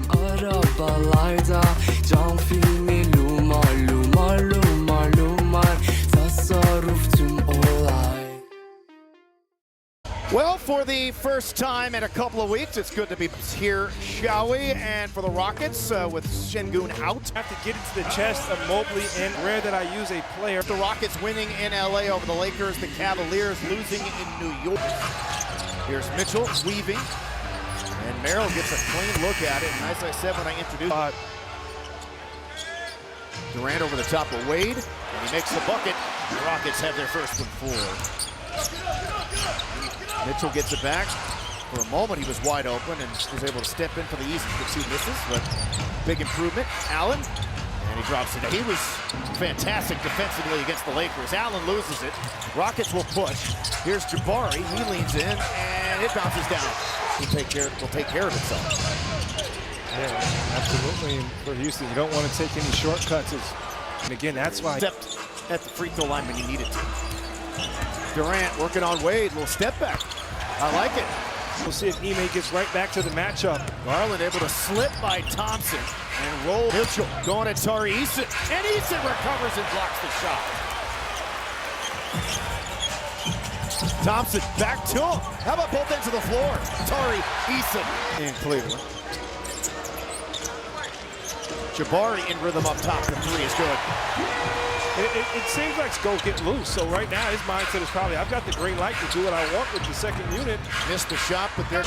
Arabalarda cam filmi lumar lumar lumar lumar tasarruf tüm olay. Well, for the first time in a couple of weeks, it's good to be here, shall we? And for the Rockets, with Şengün out. Have to get into the chest of Mobley, and rare that I use a player. The Rockets winning in LA over the Lakers, the Cavaliers losing in New York. Here's Mitchell weaving, and Merrill gets a clean look at it. And as I said when I introduced Durant over the top of Wade, and he makes the bucket. The Rockets have their first one for. Mitchell gets it back. For a moment, he was wide open and was able to step in for the easy for two misses, but big improvement. Allen, and he drops it. He was fantastic defensively against the Lakers. Allen loses it. Rockets will push. Here's Jabari. He leans in, and it bounces down. Will take care of itself. Yeah, absolutely. And for Houston, you don't want to take any shortcuts. And again, that's why. Stepped at the free throw line when he needed to. Durant working on Wade, little step back. I like it. We'll see if Ime gets right back to the matchup. Garland able to slip by Thompson and roll. Mitchell going at Tari Eason, and Eason recovers and blocks the shot. Thompson back to him. How about both ends of the floor? Tari Eason in Cleveland. Jabari in rhythm up top. The three is good. It seems like it's go get loose. So right now his mindset is probably, I've got the green light to do what I want with the second unit. Missed the shot, but there.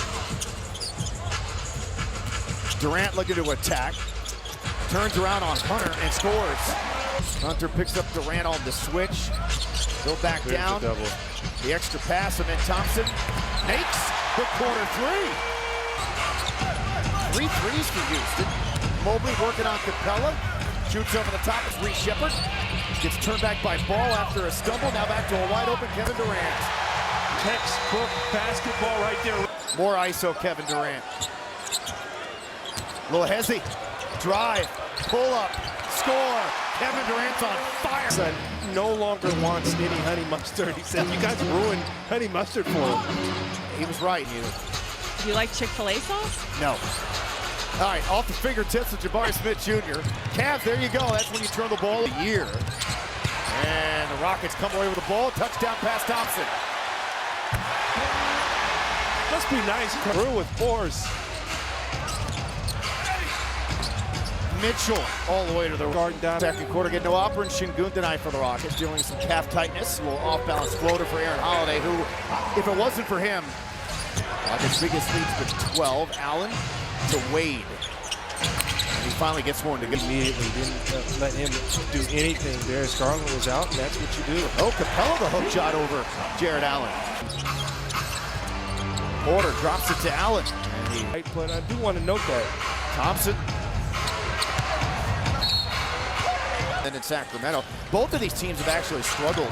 Durant looking to attack. Turns around on Hunter and scores. Hunter picks up Durant on the switch. Go back down. The extra pass, and then Thompson makes the corner three. 3 threes for Houston. Mobley working on Capella. Shoots over the top. It's Reece Sheppard. Gets turned back by Ball after a stumble. Now back to a wide open Kevin Durant. Textbook basketball right there. More ISO Kevin Durant. Little hezzy. Drive. Pull up. Score. Kevin Durant's on fire. Son no longer wants any honey mustard. He said, you guys ruined honey mustard for him. He was right. Do you like Chick-fil-A sauce? No. All right, off the fingertips of Jabari Smith Jr. Cavs, there you go. That's when you turn the ball a year. And the Rockets come away with the ball. Touchdown pass Thompson. Must be nice. Through with force. Mitchell all the way to the guard down. Second quarter. Getting no Alperen Şengün tonight for the Rockets. Dealing with some calf tightness. A little off-balance floater for Aaron Holiday, who, if it wasn't for him, Rockets' biggest lead's to 12. Allen to Wade. And he finally gets one to get. Immediately didn't let him do anything there. Garland was out, and that's what you do. Oh, Capella the hook shot over Jared Allen. Porter drops it to Allen. But I do want to note that Thompson. And in Sacramento, both of these teams have actually struggled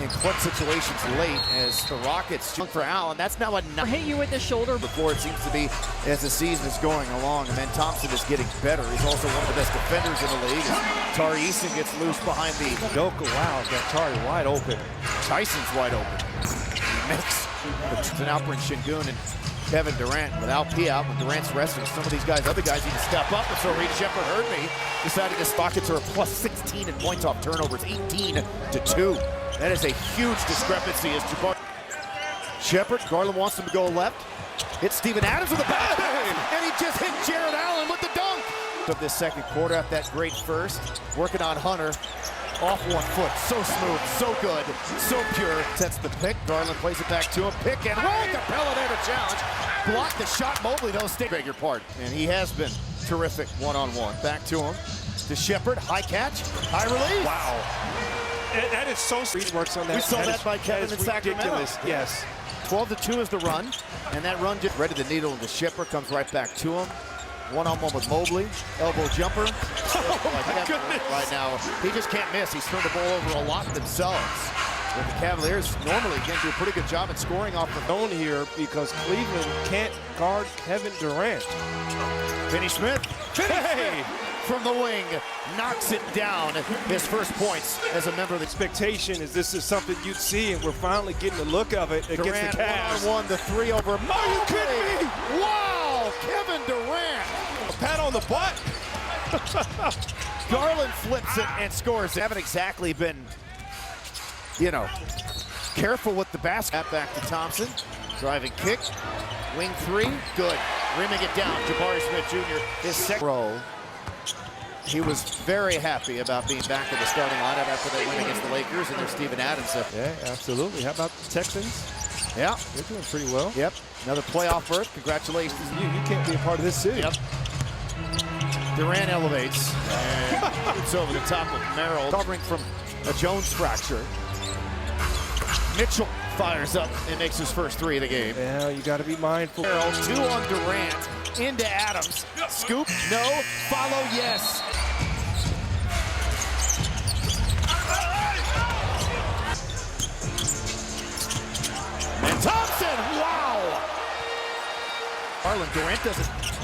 in clutch situations late as the Rockets jump for Allen. That's now a hit you with the shoulder before it seems to be as the season is going along. And then Thompson is getting better. He's also one of the best defenders in the league. Tari Eason gets loose behind the Doka. Wow, got Tari wide open. Tyson's wide open. He makes an Alperen Şengün and Kevin Durant without P out when Durant's resting. Some of these guys, other guys need to step up. And so Reece Sheppard heard me. Decided the Rockets are a plus 16 in points off turnovers, 18-2. That is a huge discrepancy as Jabari. Sheppard, Garland wants him to go left. Hits Steven Adams with a back. And he just hit Jared Allen with the dunk. Of this second quarter after that great first. Working on Hunter. Off 1 foot, so smooth, so good, so pure. Sets the pick, Garland plays it back to him. Pick and roll, Capella there to challenge. Block the shot, Mobley, no stick. Beg your pardon. And he has been terrific one-on-one. Back to him, to Sheppard, high catch, high release. Wow. That is so sweet. Works on that. We saw that by Kevin in Sacramento. Ridiculous. Yes. 12-2 is the run, and that run just ready the needle, and the Sheppard comes right back to him. One-on-one with Mobley, elbow jumper. Oh my goodness. Right now, he just can't miss. He's turned the ball over a lot themselves. But the Cavaliers normally again do a pretty good job at scoring off the zone here because Cleveland can't guard Kevin Durant. Finney Smith. Hey! From the wing, knocks it down. His first points as a member of the expectation is this is something you'd see, and we're finally getting a look of it against Durant, the Cavs. One-on-one, the three over. Are you kidding me? Wow, Kevin Durant. pat on the butt. Garland flips it and scores. They haven't exactly been, you know, careful with the basket. Back to Thompson. Driving kick. Wing three. Good. Rimming it down. Jabari Smith Jr. His second row. He was very happy about being back in the starting lineup after they win against the Lakers, and there's Steven Adams. Yeah, absolutely. How about the Texans? Yeah. They're doing pretty well. Yep. Another playoff berth. Congratulations. You can't be a part of this city. Yep. Durant elevates and it's over the top of Merrill, recovering from a Jones fracture. Mitchell fires up and makes his first three of the game. Yeah, you got to be mindful. Merrill, two on Durant, into Adams. Scoop, no. Follow, yes. And Thompson, wow. Garland, Durant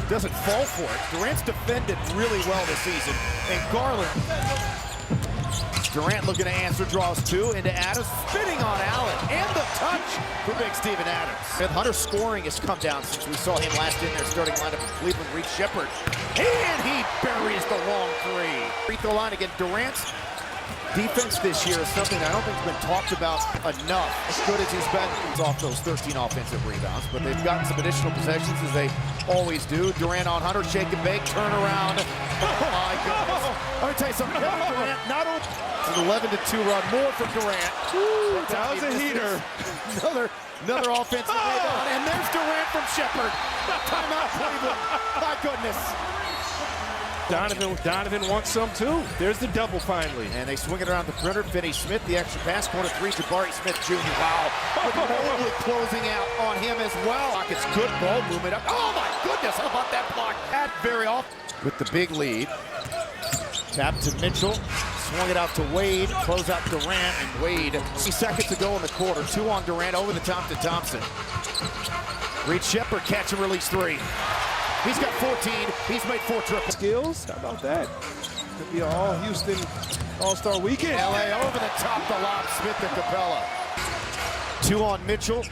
doesn't fall for it. Durant's defended really well this season. And Garland, Durant looking to answer, draws two into Adams, spitting on Allen, and the touch for big Steven Adams. Hunter's scoring has come down since we saw him last in their starting lineup in Cleveland. Reed Shepard, and he buries the long three. Free throw line again. Durant's defense this year is something I don't think has been talked about enough. As good as he's been, he's off those 13 offensive rebounds, but they've gotten some additional possessions as they always do. Durant on Hunter, shake and bake, turn around. Oh my goodness. Let me tell you something. Durant not only an 11-2 run, more from Durant. That was a heater. Another offensive rebound, and there's Durant from Shepard. Timeout, Cleveland. My goodness. Donovan wants some too. There's the double finally. And they swing it around the perimeter. Finney Smith, the extra pass, corner three. Jabari Smith Jr. Wow. Totally closing out on him as well. Rockets good ball movement up. Oh my goodness, how about that block? At very off with the big lead. Tap to Mitchell. Swung it out to Wade. Close out Durant, and Wade. 3 seconds to go in the quarter. Two on Durant, over the top to Thompson. Reed Shepard, catch and release three. He's got 14. He's made 4 triples. Skills? How about that? Could be an all-Houston All-Star weekend. LA over the top, the lob, Smith and Capella. Two on Mitchell,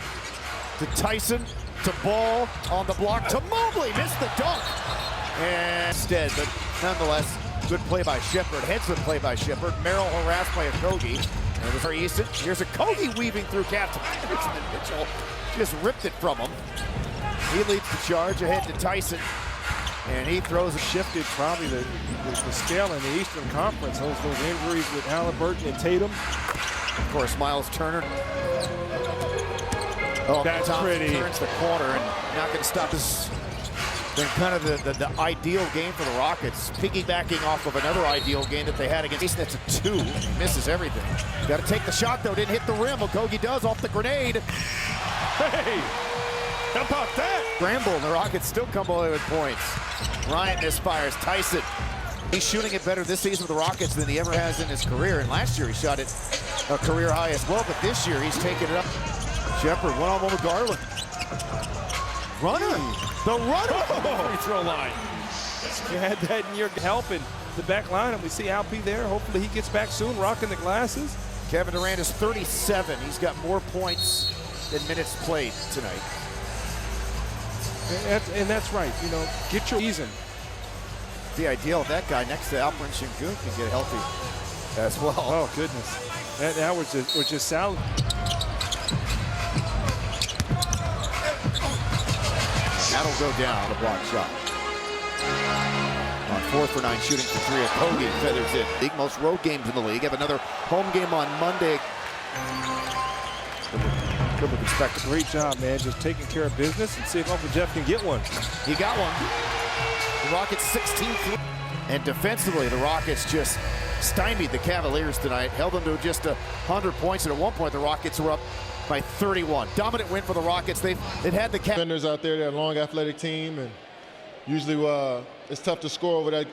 to Tyson, to Ball, on the block, to Mobley, missed the dunk. And instead, but nonetheless, good play by Shepard, heads-up play by Shepard. Merrill harassed by Okogie. And it was very Easton. Here's Okogie weaving through Captain Anderson, and Mitchell just ripped it from him. He leads the charge ahead to Tyson, and he throws a shifted probably the scale in the Eastern Conference. Those injuries with Halliburton and Tatum. Of course, Miles Turner. Oh, that's pretty. Turns the corner and not going to stop this. Then kind of the ideal game for the Rockets, piggybacking off of another ideal game that they had against East. That's a 2. He misses everything. Got to take the shot though. Didn't hit the rim. Okogie does off the grenade. Hey. How about that? Scramble, and the Rockets still come away with points. Bryant misfires. Tyson. He's shooting it better this season with the Rockets than he ever has in his career. And last year he shot it a career high as well, but this year he's taking it up. Shepard, one-on-one with Garland. Runner. The runner. Free throw line. You had that in your helping the back line, and we see Alp there. Hopefully he gets back soon, rocking the glasses. Kevin Durant is 37. He's got more points than minutes played tonight. And that's right, you know, get your season. The ideal of that guy next to Alperen Şengün can get healthy as well. Oh goodness, that was just solid. That'll go down, a block shot. On 4 for 9 shooting for 3, Okogie feathers in. League most road games in the league. Have another home game on Monday. Great job, man. Just taking care of business and see if Uncle Jeff can get one. He got one. The Rockets 16. And defensively, the Rockets just stymied the Cavaliers tonight. Held them to just 100 points. And at one point, the Rockets were up by 31. Dominant win for the Rockets. They've had the defenders out there. They're a long, athletic team, and usually it's tough to score over that.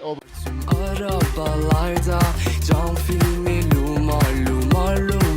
Arabalarda cam filmi lumar lumar lumar